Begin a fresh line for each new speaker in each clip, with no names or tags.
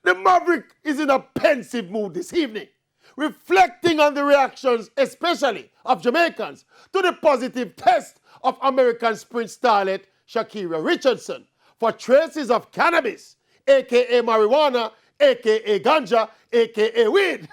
The Maverick is in a pensive mood this evening, reflecting on the reactions, especially of Jamaicans, to the positive test of American sprint starlet Shakira Richardson for traces of cannabis, aka marijuana, aka ganja, aka weed,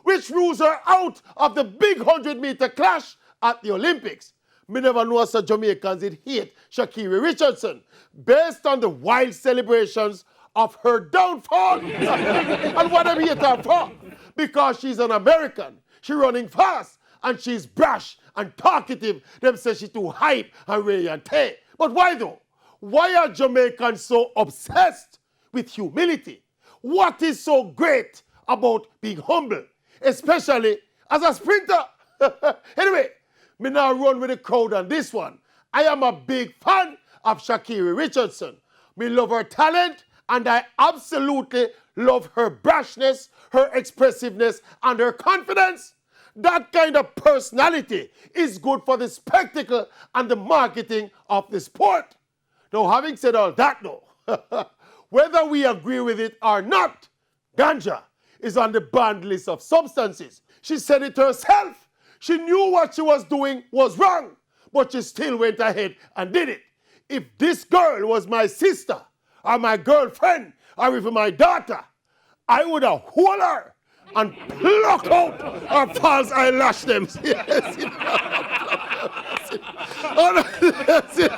which rules her out of the big 100-meter clash at the Olympics. Me never know as Jamaicans did hate Shakira Richardson based on the wild celebrations of her downfall. And what I hate her for? Because she's an American, she's running fast, and she's brash and talkative. Them say she's too hype and ready and tay. But why though? Why are Jamaicans so obsessed with humility? What is so great about being humble, especially as a sprinter? Anyway, me now run with the crowd on this one. I am a big fan of Shakira Richardson. Me love her talent, and I absolutely love her brashness, her expressiveness, and her confidence. That kind of personality is good for the spectacle and the marketing of the sport. Now, having said all that, though, whether we agree with it or not, ganja is on the banned list of substances. She said it herself. She knew what she was doing was wrong, but she still went ahead and did it. If this girl was my sister, or my girlfriend, or even my daughter, I would have hold her and pluck out her false eyelash them. Yes, it. Oh, no, that's it.